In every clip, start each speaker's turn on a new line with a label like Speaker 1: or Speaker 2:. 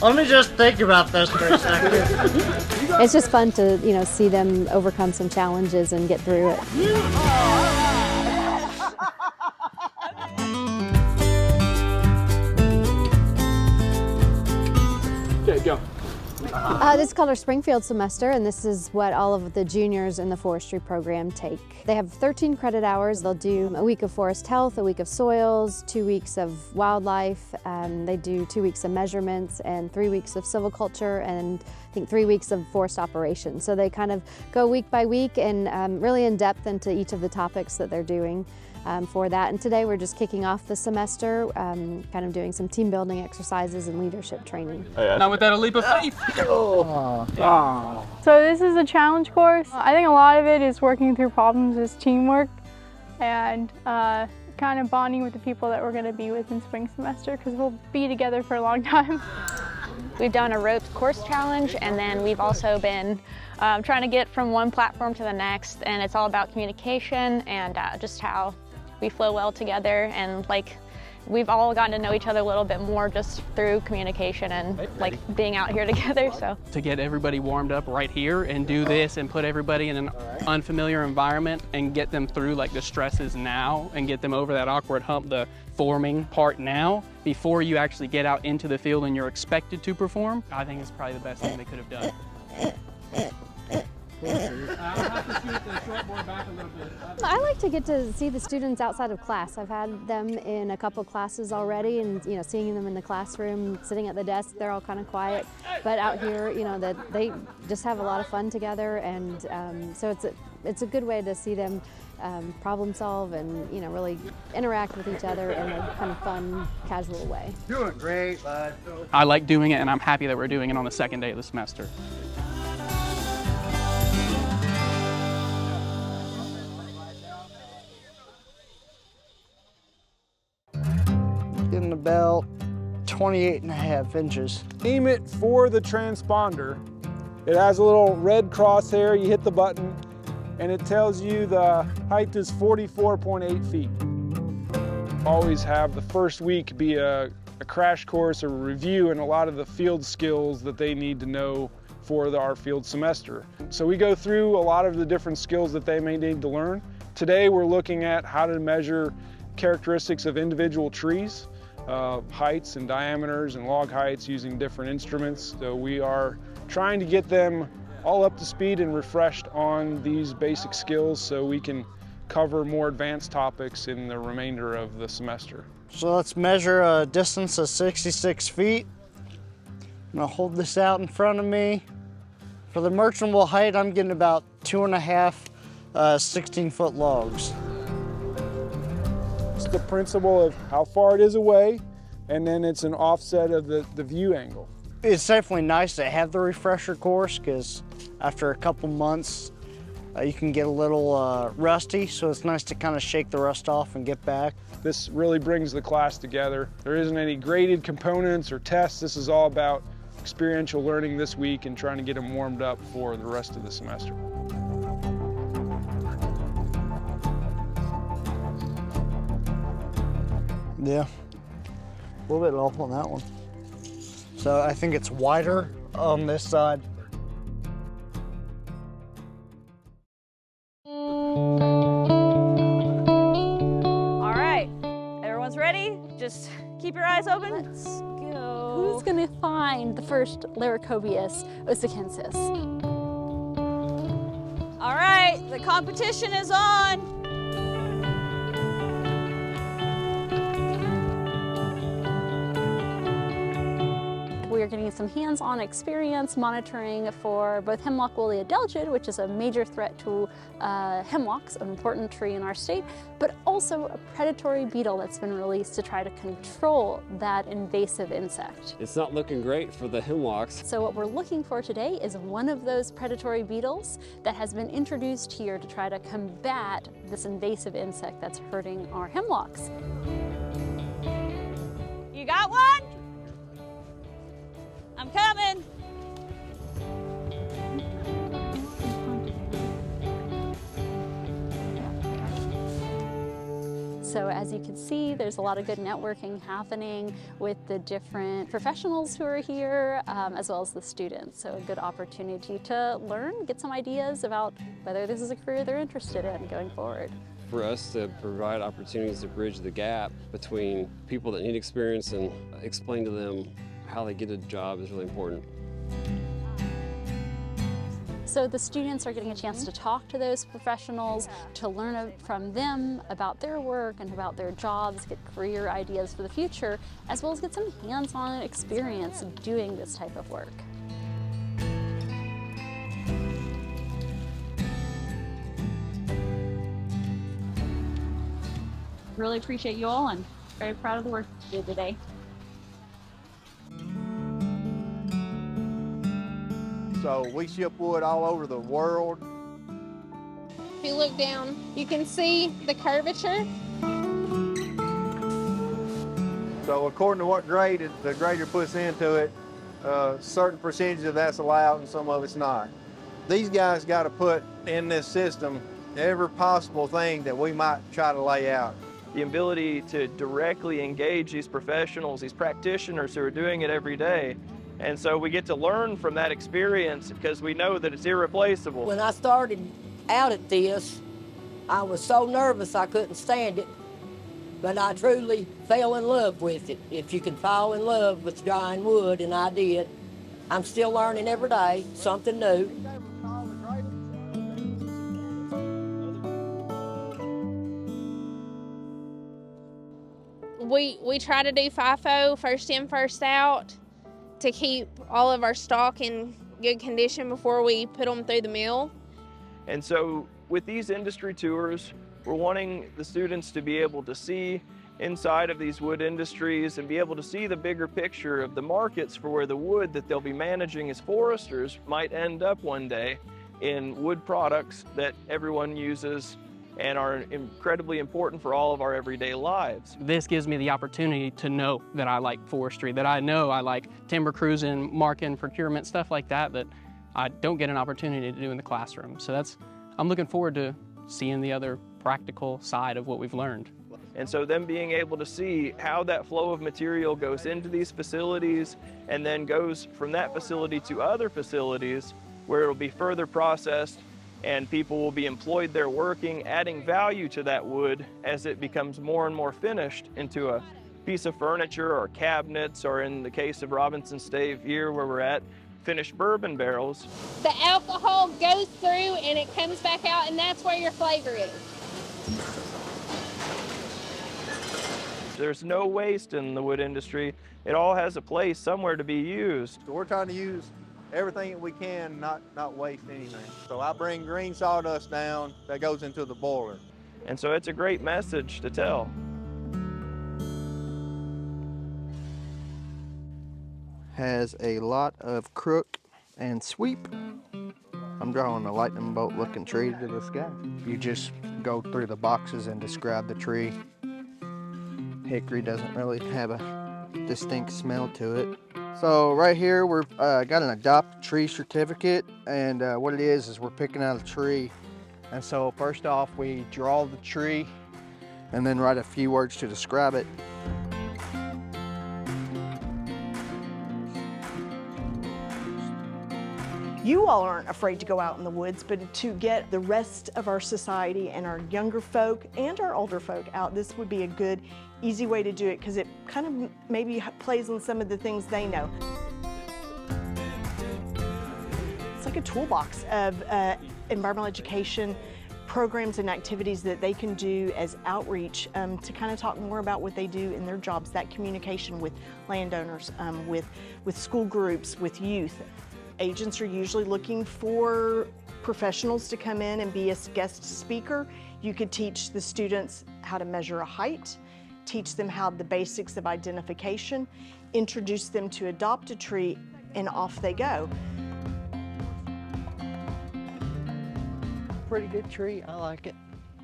Speaker 1: Let me just think about this for a second.
Speaker 2: It's just fun to, see them overcome some challenges and get through it.
Speaker 3: Okay, go.
Speaker 2: This is called our Springfield semester, and this is what all of the juniors in the forestry program take. They have 13 credit hours. They'll do a week of forest health, a week of soils, 2 weeks of wildlife. They do 2 weeks of measurements and 3 weeks of silviculture, and I think 3 weeks of forest operations. So they kind of go week by week and really in depth into each of the topics that they're doing. For that. And today we're just kicking off the semester, kind of doing some team building exercises and leadership training.
Speaker 3: Now with that, a leap of faith.
Speaker 4: So this is a challenge course. I think a lot of it is working through problems as teamwork and kind of bonding with the people that we're going to be with in spring semester, because we'll be together for a long time.
Speaker 5: We've done a roped course challenge, and then we've also been trying to get from one platform to the next, and it's all about communication and just how we flow well together, and we've all gotten to know each other a little bit more just through communication and being out here together. So
Speaker 3: to get everybody warmed up right here and do this and put everybody in an unfamiliar environment and get them through the stresses now and get them over that awkward hump, the forming part now, before you actually get out into the field and you're expected to perform, I think is probably the best thing they could have done.
Speaker 2: I like to get to see the students outside of class. I've had them in a couple classes already, and seeing them in the classroom, sitting at the desk, they're all kind of quiet. But out here, that they just have a lot of fun together, and so it's a good way to see them problem solve and really interact with each other in a kind of fun, casual way.
Speaker 1: Doing great, bud.
Speaker 3: I like doing it, and I'm happy that we're doing it on the second day of the semester.
Speaker 6: Getting about 28.5 inches.
Speaker 7: Aim it for the transponder. It has a little red crosshair. You hit the button and it tells you the height is 44.8 feet. Always have the first week be a crash course or a review and a lot of the field skills that they need to know for our field semester. So we go through a lot of the different skills that they may need to learn. Today we're looking at how to measure characteristics of individual trees, heights and diameters and log heights using different instruments. So we are trying to get them all up to speed and refreshed on these basic skills so we can cover more advanced topics in the remainder of the semester.
Speaker 6: So let's measure a distance of 66 feet. I'm gonna hold this out in front of me. For the merchantable height, I'm getting about 2.5 16-foot logs.
Speaker 7: It's the principle of how far it is away, and then it's an offset of the view angle.
Speaker 6: It's definitely nice to have the refresher course, because after a couple months, you can get a little rusty, so it's nice to kind of shake the rust off and get back.
Speaker 7: This really brings the class together. There isn't any graded components or tests. This is all about experiential learning this week and trying to get them warmed up for the rest of the semester.
Speaker 6: Yeah, a little bit off on that one. So I think it's wider on this side.
Speaker 8: All right, everyone's ready? Just keep your eyes open.
Speaker 9: Let's go. Who's gonna find the first Laricobius osacensis?
Speaker 8: All right, the competition is on.
Speaker 9: We're getting some hands-on experience monitoring for both hemlock woolly adelgid, which is a major threat to hemlocks, an important tree in our state, but also a predatory beetle that's been released to try to control that invasive insect.
Speaker 10: It's not looking great for the hemlocks.
Speaker 9: So what we're looking for today is one of those predatory beetles that has been introduced here to try to combat this invasive insect that's hurting our hemlocks.
Speaker 8: You got one? I'm coming.
Speaker 9: So as you can see, there's a lot of good networking happening with the different professionals who are here, as well as the students. So a good opportunity to learn, get some ideas about whether this is a career they're interested in going forward.
Speaker 10: For us to provide opportunities to bridge the gap between people that need experience and explain to them how they get a job is really important.
Speaker 9: So the students are getting a chance to talk to those professionals, to learn from them about their work and about their jobs, get career ideas for the future, as well as get some hands-on experience doing this type of work.
Speaker 11: Really appreciate you all and very proud of the work you did today.
Speaker 12: So we ship wood all over the world.
Speaker 13: If you look down, you can see the curvature.
Speaker 12: So according to what grade the grader puts into it, a certain percentage of that's allowed and some of it's not. These guys got to put in this system every possible thing that we might try to lay out.
Speaker 14: The ability to directly engage these professionals, these practitioners who are doing it every day. And so we get to learn from that experience because we know that it's irreplaceable.
Speaker 15: When I started out at this, I was so nervous I couldn't stand it, but I truly fell in love with it. If you can fall in love with drying wood, and I did, I'm still learning every day, something new.
Speaker 13: We try to do FIFO, first in, first out, to keep all of our stock in good condition before we put them through the mill.
Speaker 14: And so with these industry tours, we're wanting the students to be able to see inside of these wood industries and be able to see the bigger picture of the markets for where the wood that they'll be managing as foresters might end up one day in wood products that everyone uses and are incredibly important for all of our everyday lives.
Speaker 3: This gives me the opportunity to know that I like forestry, that I know I like timber cruising, marking, procurement, stuff like that I don't get an opportunity to do in the classroom. So I'm looking forward to seeing the other practical side of what we've learned.
Speaker 14: And so them being able to see how that flow of material goes into these facilities and then goes from that facility to other facilities where it'll be further processed and people will be employed there working, adding value to that wood as it becomes more and more finished into a piece of furniture or cabinets, or in the case of Robinson Stave here where we're at, finished bourbon barrels.
Speaker 13: The alcohol goes through and it comes back out, and that's where your flavor is.
Speaker 14: There's no waste in the wood industry. It all has a place somewhere to be used.
Speaker 12: So we're trying to use everything that we can, not waste anything. So I bring green sawdust down that goes into the boiler.
Speaker 14: And so it's a great message to tell.
Speaker 6: Has a lot of crook and sweep. I'm drawing a lightning bolt looking tree to this guy. You just go through the boxes and describe the tree. Hickory doesn't really have a distinct smell to it. So right here we've got an adopt tree certificate, and what it is we're picking out a tree. And so first off we draw the tree and then write a few words to describe it.
Speaker 16: You all aren't afraid to go out in the woods, but to get the rest of our society and our younger folk and our older folk out, this would be a good, easy way to do it because it kind of maybe plays on some of the things they know. It's like a toolbox of environmental education programs and activities that they can do as outreach to kind of talk more about what they do in their jobs, that communication with landowners, with school groups, with youth. Agents are usually looking for professionals to come in and be a guest speaker. You could teach the students how to measure a height, teach them how the basics of identification, introduce them to adopt a tree, and off they go.
Speaker 6: Pretty good tree, I like it.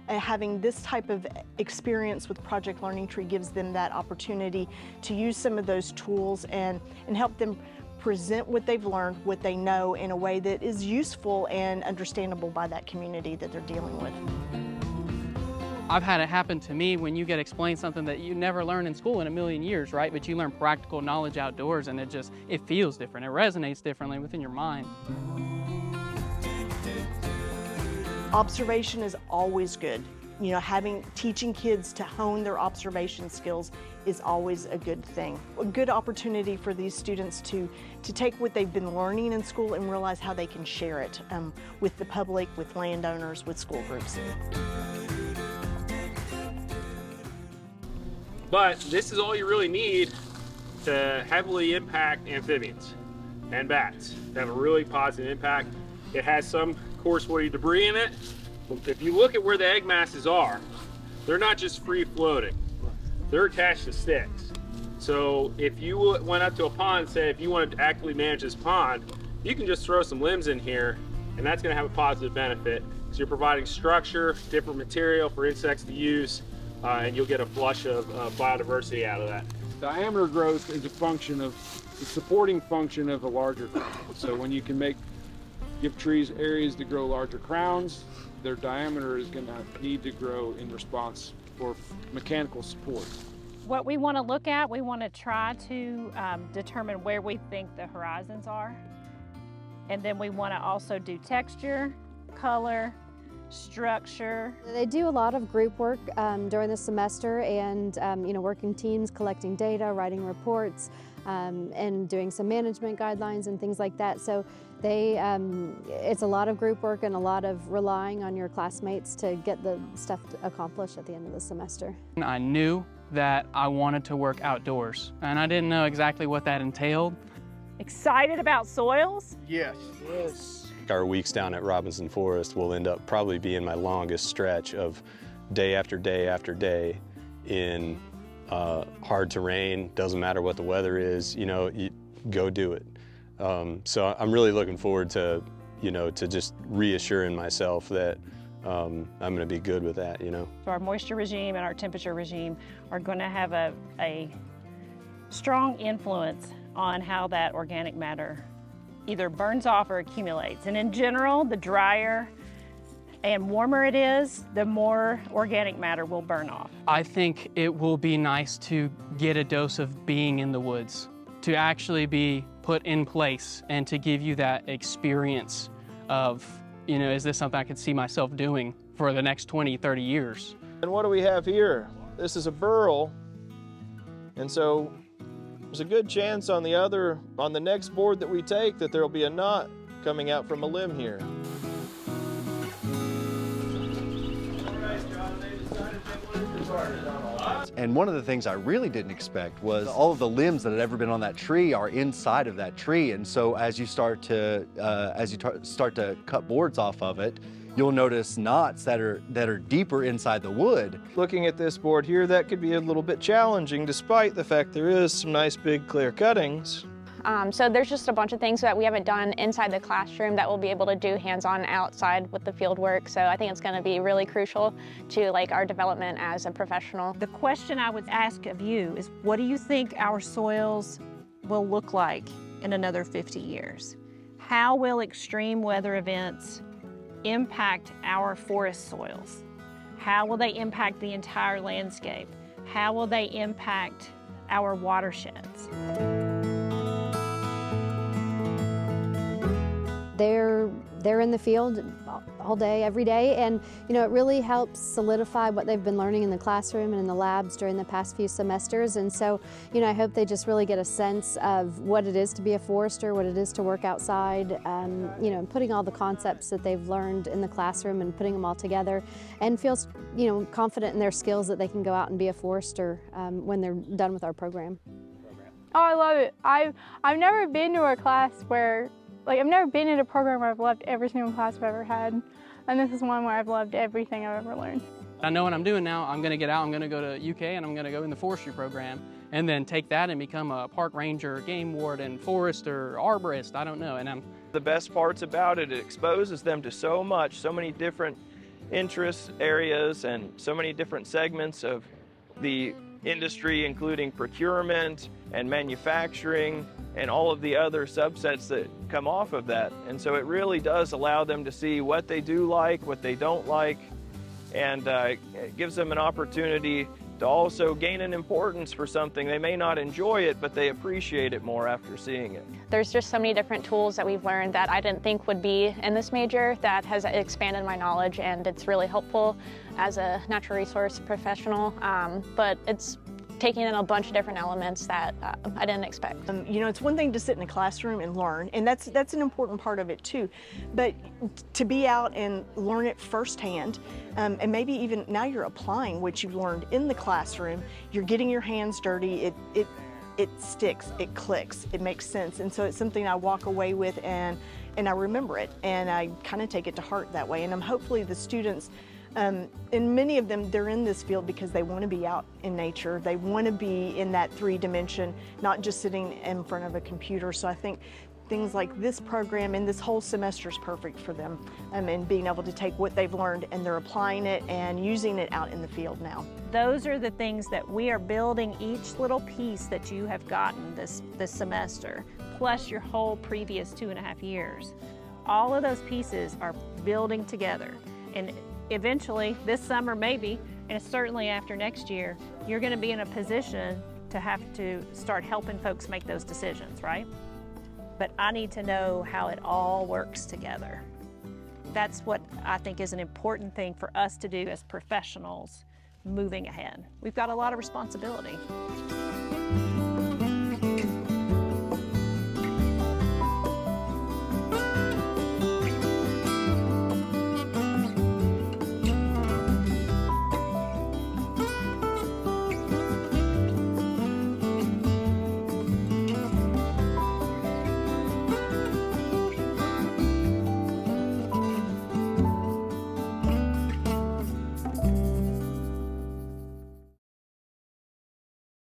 Speaker 16: Having this type of experience with Project Learning Tree gives them that opportunity to use some of those tools and help them present what they've learned, what they know, in a way that is useful and understandable by that community that they're dealing with.
Speaker 3: I've had it happen to me when you get explained something that you never learned in school in a million years, right? But you learn practical knowledge outdoors and it feels different. It resonates differently within your mind.
Speaker 16: Observation is always good. You know, teaching kids to hone their observation skills is always a good thing. A good opportunity for these students to take what they've been learning in school and realize how they can share it with the public, with landowners, with school groups.
Speaker 17: But this is all you really need to heavily impact amphibians and bats to have a really positive impact. It has some coarse woody debris in it. If you look at where the egg masses are, they're not just free floating. They're attached to sticks. So if you went up to a pond and said, if you wanted to actively manage this pond, you can just throw some limbs in here and that's gonna have a positive benefit. So you're providing structure, different material for insects to use, and you'll get a flush of biodiversity out of that.
Speaker 7: Diameter growth is a function of the supporting function of a larger crown. So when you can give trees areas to grow larger crowns, their diameter is going to need to grow in response for mechanical support.
Speaker 11: What we want to look at, we want to try to determine where we think the horizons are. And then we want to also do texture, color, structure.
Speaker 2: They do a lot of group work during the semester and you know, working teams, collecting data, writing reports, and doing some management guidelines and things like that. So it's a lot of group work and a lot of relying on your classmates to get the stuff accomplished at the end of the semester.
Speaker 3: I knew that I wanted to work outdoors, and I didn't know exactly what that entailed.
Speaker 8: Excited about soils?
Speaker 12: Yes. Yes.
Speaker 18: Our weeks down at Robinson Forest will end up probably being my longest stretch of day after day after day in hard terrain. Doesn't matter what the weather is, you know, you go do it. So I'm really looking forward to, you know, to just reassuring myself that I'm going to be good with that, you know.
Speaker 11: So our moisture regime and our temperature regime are going to have a strong influence on how that organic matter either burns off or accumulates. And in general, the drier and warmer it is, the more organic matter will burn off.
Speaker 3: I think it will be nice to get a dose of being in the woods, to actually be put in place and to give you that experience of, you know, is this something I could see myself doing for the next 20, 30 years?
Speaker 14: And what do we have here? This is a burl, and so there's a good chance on the next board that we take that there'll be a knot coming out from a limb here.
Speaker 19: And one of the things I really didn't expect was all of the limbs that had ever been on that tree are inside of that tree. And so as you start to cut boards off of it, you'll notice knots that are deeper inside the wood.
Speaker 14: Looking at this board here, that could be a little bit challenging despite the fact there is some nice big clear cuttings.
Speaker 5: So there's just a bunch of things that we haven't done inside the classroom that we'll be able to do hands-on outside with the field work. So I think it's going to be really crucial to our development as a professional.
Speaker 11: The question I would ask of you is, what do you think our soils will look like in another 50 years? How will extreme weather events impact our forest soils? How will they impact the entire landscape? How will they impact our watersheds?
Speaker 2: They're in the field all day, every day, and you know, it really helps solidify what they've been learning in the classroom and in the labs during the past few semesters. And so, you know, I hope they just really get a sense of what it is to be a forester, what it is to work outside, you know, putting all the concepts that they've learned in the classroom and putting them all together, and feel, you know, confident in their skills that they can go out and be a forester when they're done with our program.
Speaker 4: Oh, I love it. I've never been to a class where I've never been in a program where I've loved every single class I've ever had, and this is one where I've loved everything I've ever learned.
Speaker 3: I know what I'm doing now. I'm going to get out, I'm going to go to UK, and I'm going to go in the forestry program, and then take that and become a park ranger, game warden, forester, arborist, I don't know. And
Speaker 14: the best parts about it, it exposes them to so many different interest areas and so many different segments of the industry, including procurement and manufacturing and all of the other subsets that come off of that. And so it really does allow them to see what they do like, what they don't like, and it gives them an opportunity to also gain an importance for something. They may not enjoy it, but they appreciate it more after seeing it.
Speaker 5: There's just so many different tools that we've learned that I didn't think would be in this major that has expanded my knowledge, and it's really helpful as a natural resource professional, but it's taking in a bunch of different elements that I didn't expect.
Speaker 16: You know, it's one thing to sit in a classroom and learn, and that's an important part of it too, but to be out and learn it firsthand, and maybe even now you're applying what you've learned in the classroom, you're getting your hands dirty, it sticks, it clicks, it makes sense, and so it's something I walk away with and I remember it, and I kind of take it to heart that way, and hopefully the students, and many of them, they're in this field because they want to be out in nature. They want to be in that 3-dimension, not just sitting in front of a computer. So I think things like this program and this whole semester is perfect for them, and being able to take what they've learned and they're applying it and using it out in the field now.
Speaker 11: Those are the things that we are building, each little piece that you have gotten this semester, plus your whole previous 2.5 years. All of those pieces are building together. And eventually, this summer maybe, and certainly after next year, you're going to be in a position to have to start helping folks make those decisions, right? But I need to know how it all works together. That's what I think is an important thing for us to do as professionals moving ahead. We've got a lot of responsibility.